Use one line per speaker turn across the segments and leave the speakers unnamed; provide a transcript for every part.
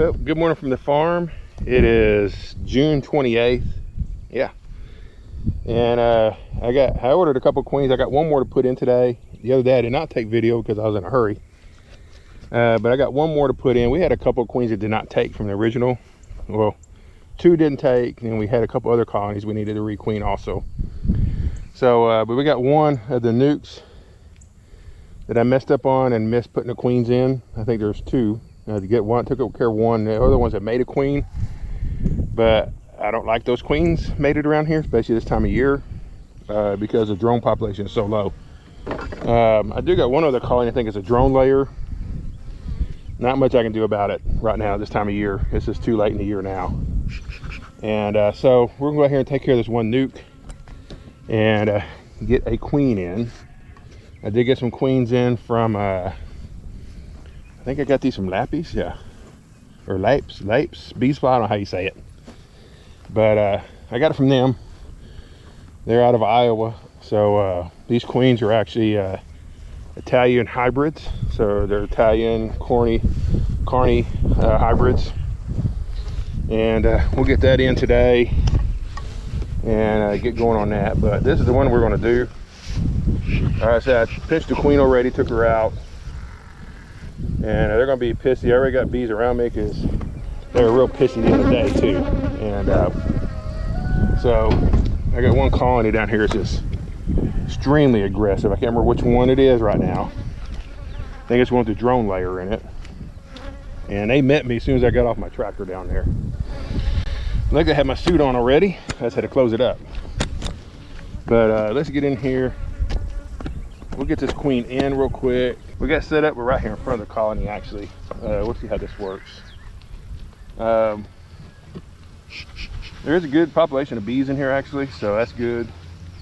Well, good morning from the farm. It is June 28th. Yeah. And I ordered a couple queens. I got one more to put in today. The other day I did not take video because I was in a hurry. But I got one more to put in. We had a couple of queens that did not take from the original. Well, two didn't take, and we had a couple other colonies we needed to requeen also. So, but we got one of the nukes that I messed up on and missed putting the queens in. I think there's two. To get one, took care of one. The other ones that made a queen, but I don't like those queens mated around here, especially this time of year, because the drone population is so low. I do got one other colony. I think it's a drone layer. Not much I can do about it right now this time of year. It's just too late in the year now. And so we're gonna go out here and take care of this one nuke and get a queen in. I did get some queens in from I think I got these from Lappies, yeah, or Lapes, Beesfly, I don't know how you say it, but I got it from them. They're out of Iowa, so these queens are actually Italian hybrids, so they're Italian Carney hybrids, and we'll get that in today and get going on that. But this is the one we're going to do. I said I pinched the queen already, took her out. And they're going to be pissy. I already got bees around me because they were real pissy the other day too. And so I got one colony down here that's just extremely aggressive. I can't remember which one it is right now. I think it's one with the drone layer in it. And they met me as soon as I got off my tractor down there. I think I had my suit on already. I just had to close it up. But let's get in here. We'll get this queen in real quick. We got set up. We're right here in front of the colony, actually. We'll see how this works. There is a good population of bees in here, actually, so that's good.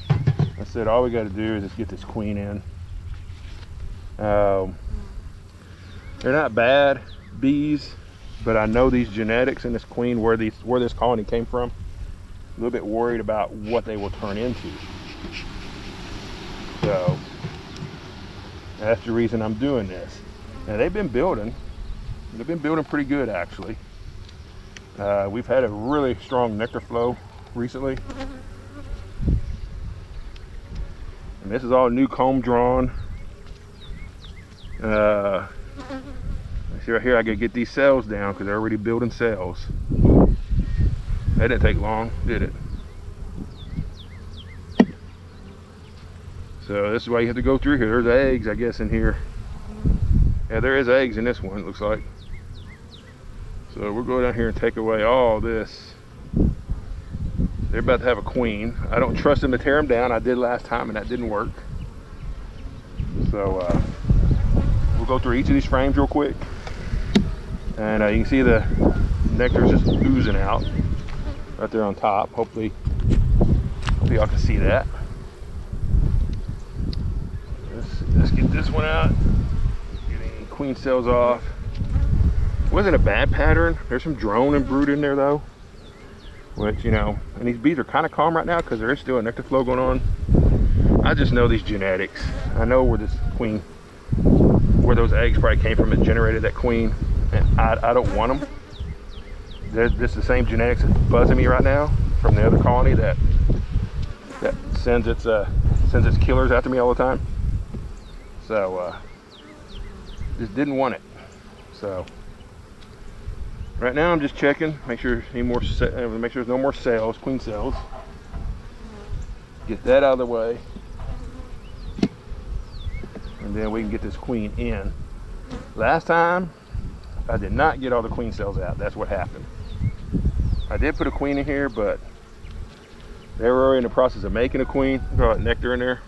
I said all we got to do is just get this queen in. They're not bad bees, but I know these genetics in this queen, where this colony came from. A little bit worried about what they will turn into. So that's the reason I'm doing this. Now they've been building pretty good, actually. We've had a really strong nectar flow recently. And this is all new comb drawn. See right here, I gotta get these cells down because they're already building cells. That didn't take long, did it? So this is why you have to go through here. There's eggs, I guess, in here. Yeah, there is eggs in this one, it looks like. So we'll go down here and take away all this. They're about to have a queen. I don't trust them to tear them down. I did last time and that didn't work. So we'll go through each of these frames real quick. And you can see the nectar's just oozing out right there on top. Hopefully y'all can see that. Let's get this one out. Getting queen cells off. It wasn't a bad pattern. There's some drone and brood in there though, which, you know, and these bees are kind of calm right now because there is still a nectar flow going on. I just know these genetics. I know where this queen, where those eggs probably came from that generated that queen, and I don't want them. This is the same genetics that's buzzing me right now from the other colony that sends its killers after me all the time. So just didn't want it. So right now I'm just checking, make sure there's no more cells, queen cells. Get that out of the way, and then we can get this queen in. Last time I did not get all the queen cells out. That's what happened. I did put a queen in here, but they were already in the process of making a queen. Got nectar in there.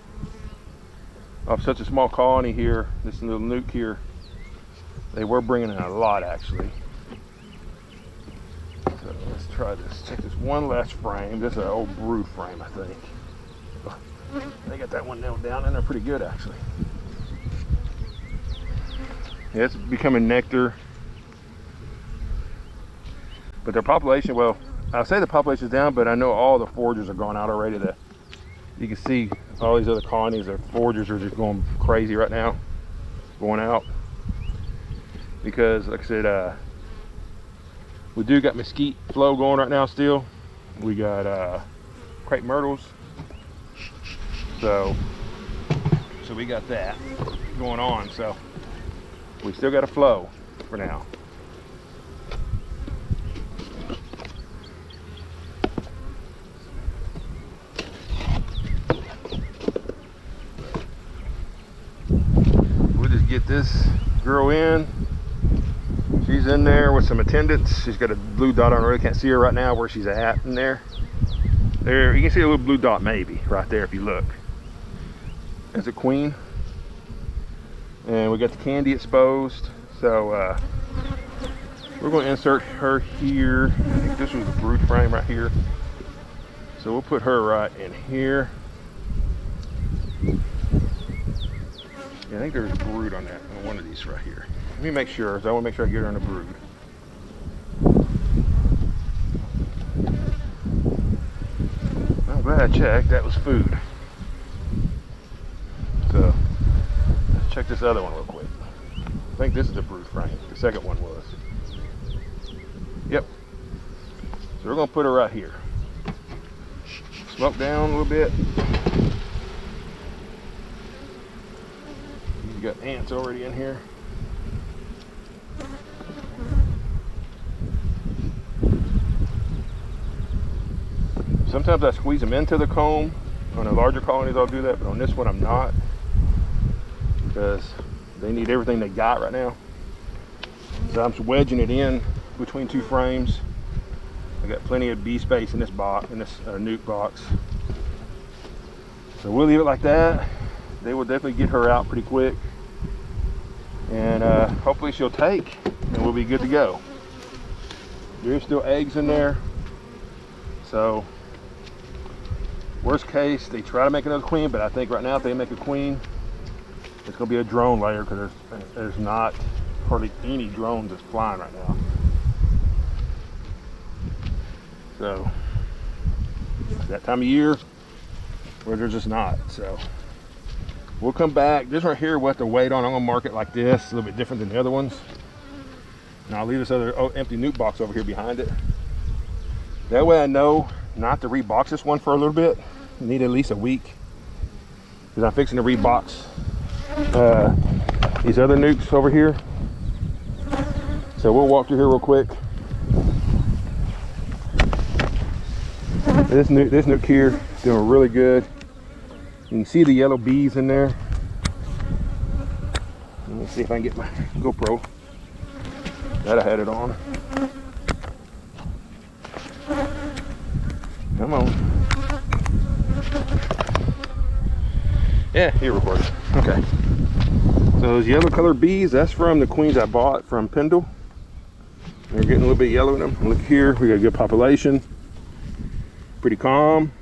Off such a small colony here, this little nuke here, they were bringing in a lot, actually. So let's try this. Check this one last frame. This is an old brood frame, I think. They got that one nailed down, and they're pretty good, actually. Yeah, it's becoming nectar. But their population, well, I'll say the population's down, but I know all the foragers are gone out already. You can see all these other colonies, their foragers are just going crazy right now, going out. Because, like I said, We do got mesquite flow going right now still. We got crepe myrtles. So we got that going on. So we still got a flow for now. We'll just get this girl in. She's in there with some attendants. She's got a blue dot on her. I really can't see her right now where she's at in there. There, you can see a little blue dot maybe right there if you look. That's a queen. And we got the candy exposed. So we're going to insert her here. I think this was the brood frame right here. So we'll put her right in here. Yeah, I think there's a brood on that, on one of these right here. Let me make sure, so I want to make sure I get her in a brood. I'm glad I checked, that was food. So, let's check this other one real quick. I think this is the brood frame, the second one was. Yep. So we're going to put her right here. Smoke down a little bit. You got ants already in here. Sometimes I squeeze them into the comb. On the larger colonies I'll do that, but on this one I'm not, because they need everything they got right now. So I'm wedging it in between two frames. I got plenty of bee space in this box, in this nuke box. So we'll leave it like that. They will definitely get her out pretty quick, and hopefully she'll take, and we'll be good to go. There's still eggs in there, so worst case they try to make another queen, but I think right now if they make a queen, it's going to be a drone layer, because there's not hardly any drones that's flying right now. So it's that time of year where there's just not. So we'll come back. This right here we'll have to wait on. I'm going to mark it like this, a little bit different than the other ones. And I'll leave this other empty nuke box over here behind it. That way I know not to rebox this one for a little bit. I need at least a week, because I'm fixing to rebox these other nukes over here. So we'll walk through here real quick. This nuke here doing really good. You can see the yellow bees in there. Let me see if I can get my GoPro. That I had it on. Come on. Yeah, you're recording. Okay. So those yellow colored bees, that's from the queens I bought from Pendle. They're getting a little bit yellow in them. Look here, we got a good population. Pretty calm.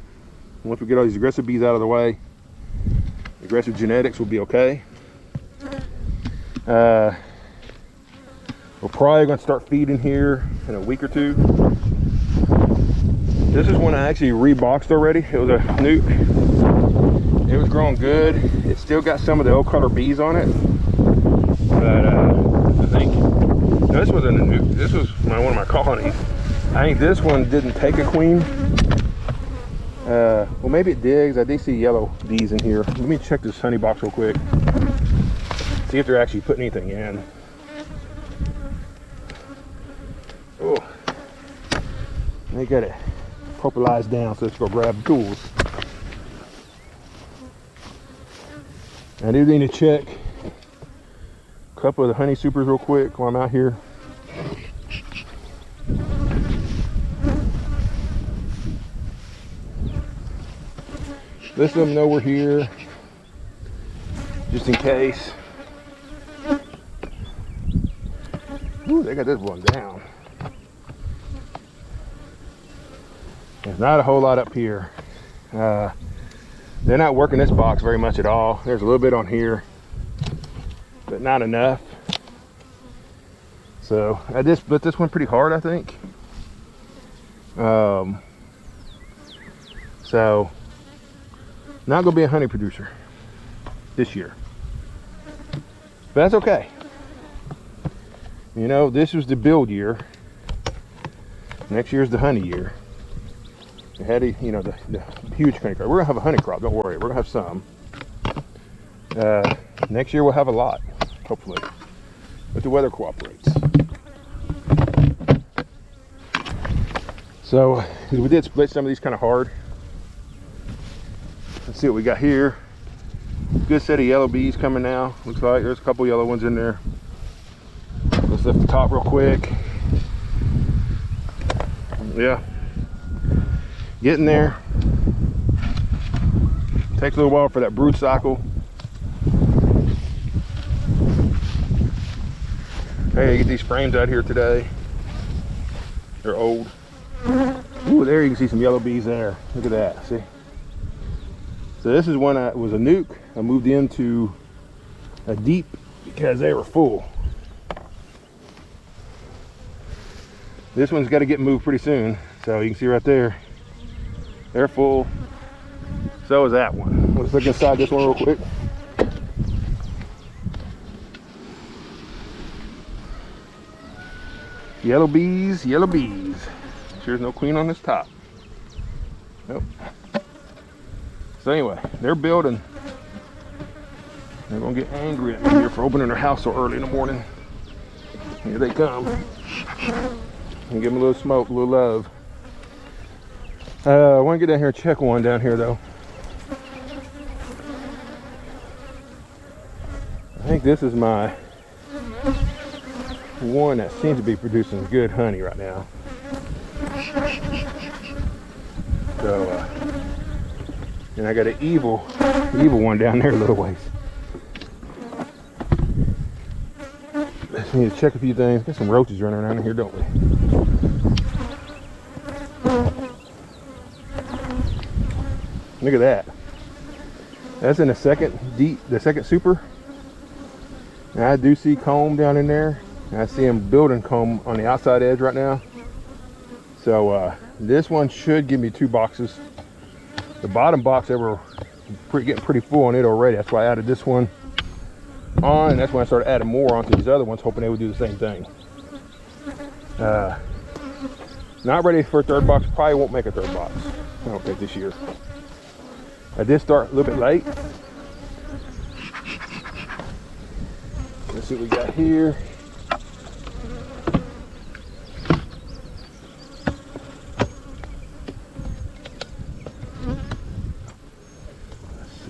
Once we get all these aggressive bees out of the way, aggressive genetics will be okay. We're probably going to start feeding here in a week or two. This is one I actually reboxed already. It was a nuke. It was growing good. It still got some of the old color bees on it. But I think, no, this wasn't a nuke. This was one of my colonies. I think this one didn't take a queen. Well, maybe it did, because I did see yellow bees in here. Let me check this honey box real quick. See if they're actually putting anything in. Oh, they got it popularized down, so let's go grab the tools. I do need to check a couple of the honey supers real quick while I'm out here. Let them know we're here, just in case. Ooh, they got this one down. There's not a whole lot up here. They're not working this box very much at all. There's a little bit on here, but not enough. So I just split this one pretty hard, I think. So not gonna be a honey producer this year, but that's okay. You know, this was the build year. Next year's the honey year. The heady, you know, the huge honey crop. We're gonna have a honey crop, don't worry. We're gonna have some. Next year we'll have a lot, hopefully, if the weather cooperates. So we did split some of these kind of hard. Let's see what we got here. Good set of yellow bees coming now. Looks like there's a couple yellow ones in there. Let's lift the top real quick. Yeah, getting there. Takes a little while for that brood cycle. Hey, get these frames out here today. They're old. Ooh, there you can see some yellow bees there. Look at that, see? So this is one that was a nuke. I moved into a deep because they were full. This one's got to get moved pretty soon. So you can see right there, they're full. So is that one. Let's look inside this one real quick. Yellow bees, yellow bees. Sure there's no queen on this top. Nope. So anyway, they're building. They're gonna get angry at me here for opening their house so early in the morning. Here they come. And give them a little smoke, a little love. I want to get down here and check one down here though. I think this is my one that seems to be producing good honey right now. So, and I got an evil one down there a little ways. Just need to check a few things. Got some roaches running around in here, don't we? Look at that. That's in the second super. And I do see comb down in there. And I see them building comb on the outside edge right now. So this one should give me 2 boxes. The bottom box, they were getting pretty full on it already. That's why I added this one on, and that's when I started adding more onto these other ones, hoping they would do the same thing. Not ready for a 3rd box. Probably won't make a 3rd box, I don't think, this year. I did start a little bit late. Let's see what we got here.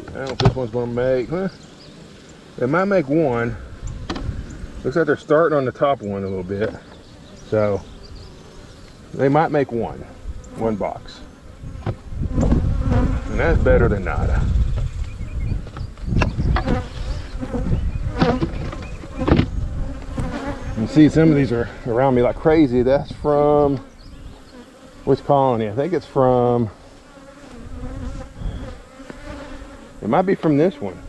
I don't know if this one's gonna make, it might make one. Looks like they're starting on the top one a little bit. So they might make one box. And that's better than nada. You can see some of these are around me like crazy. That's from which colony? I think it's from, it might be from this one.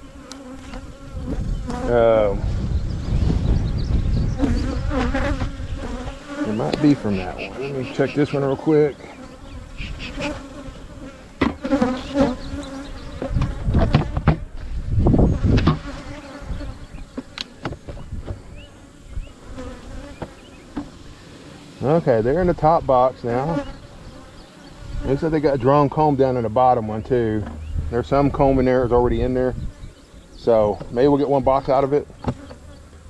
It might be from that one. Let me check this one real quick. Okay, they're in the top box now. Looks like they got drawn comb down in the bottom one too. There's some comb in there, it's already in there. So maybe we'll get 1 box out of it.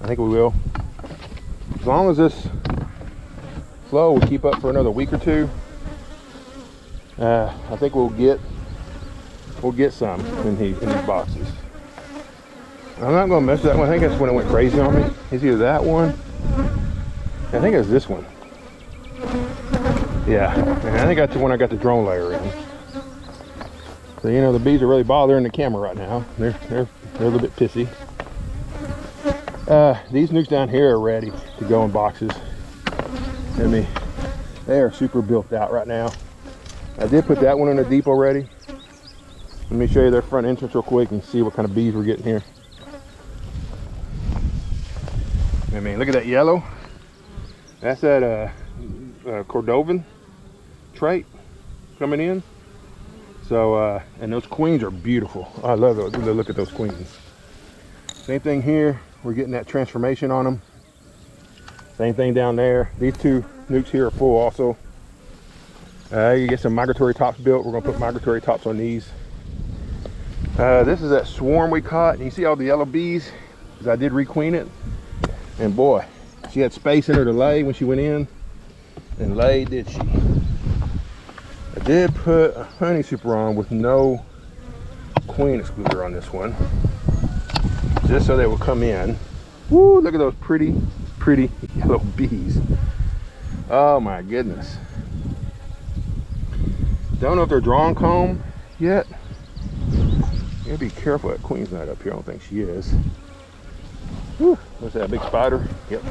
I think we will. As long as this flow will keep up for another week or 2, I think we'll get some in these boxes. I'm not gonna mess with that one. I think that's when it went crazy on me. It's either that one. I think it's this one. Yeah, and I think that's the one I got the drone layer in. So you know the bees are really bothering the camera right now. They're a little bit pissy. These nukes down here are ready to go in boxes. I mean, they are super built out right now. I did put that one in the deep already. Let me show you their front entrance real quick and see what kind of bees we're getting here. I mean, look at that yellow. That's that Cordovan trait coming in. So, and those queens are beautiful. I love those. Look at those queens. Same thing here. We're getting that transformation on them. Same thing down there. These 2 nukes here are full also. You get some migratory tops built. We're gonna put migratory tops on these. This is that swarm we caught, and you see all the yellow bees, because I did requeen it. And boy, she had space in her to lay when she went in, and lay did she. I did put a honey super on with no queen excluder on this one, just so they will come in. Woo, look at those pretty yellow bees. Oh my goodness. Don't know if they're drawing comb yet. You gotta be careful that queen's not up here. I don't think she is. Whew, what's that, big spider? Yep.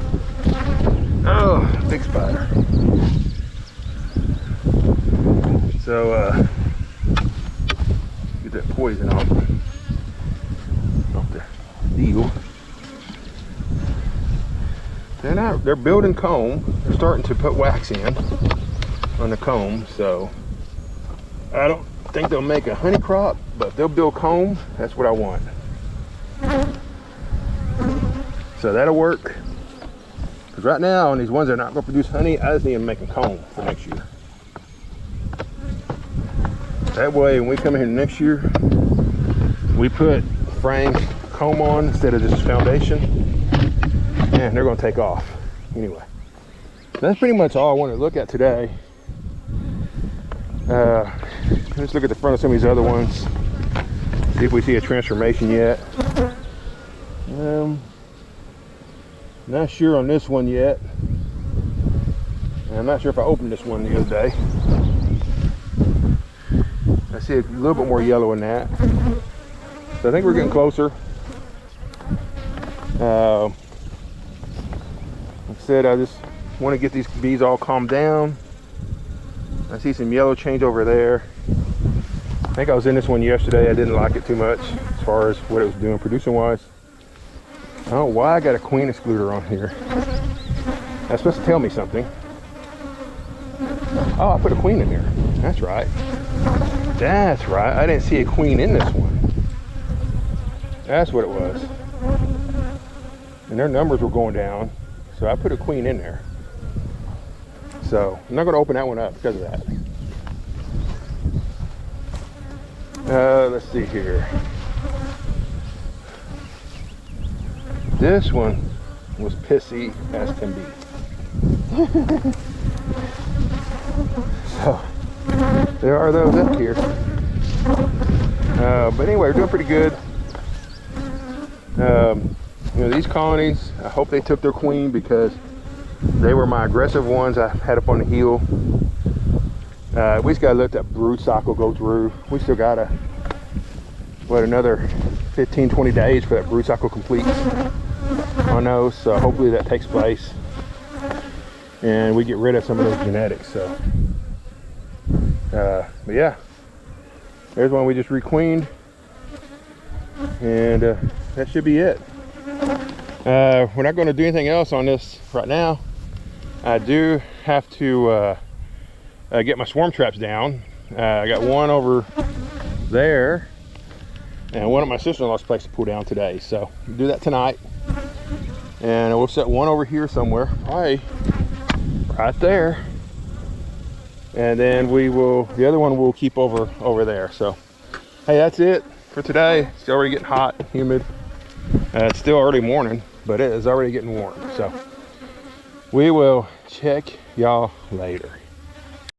Oh, big spider. So, get that poison off the deal. They're building comb. They're starting to put wax in on the comb, so I don't think they'll make a honey crop, but they'll build comb. That's what I want. So that'll work. Because right now, on these ones that are not going to produce honey, I just need them making comb for next year. That way, when we come in here next year, we put frame comb on instead of just foundation. And they're going to take off. Anyway, that's pretty much all I want to look at today. Let's look at the front of some of these other ones. See if we see a transformation yet. Not sure on this one yet. I'm not sure if I opened this one the other day. I see a little bit more yellow in that. So I think we're getting closer. Like I said, I just want to get these bees all calmed down. I see some yellow change over there. I think I was in this one yesterday. I didn't like it too much as far as what it was doing producing wise. I don't know why I got a queen excluder on here. That's supposed to tell me something. Oh, I put a queen in there. That's right. That's right. I didn't see a queen in this one. That's what it was. And their numbers were going down. So I put a queen in there. So I'm not going to open that one up because of that. Let's see here. This one was pissy as can be. So there are those up here. But anyway, we're doing pretty good. You know, these colonies, I hope they took their queen because they were my aggressive ones I had up on the hill. We just gotta let that brood cycle go through. We still gotta, another 15-20 days for that brood cycle completes on those. So hopefully that takes place and we get rid of some of those genetics. So, but yeah, there's one we just requeened, and that should be it. We're not going to do anything else on this right now. I do have to get my swarm traps down. I got one over there and one at my sister-in-law's place to pull down today, so we'll do that tonight. And we'll set one over here somewhere, right there, and then the other one we'll keep over there. So hey, that's it for today. It's already getting hot, humid. It's still early morning, but it is already getting warm. So we will check y'all later.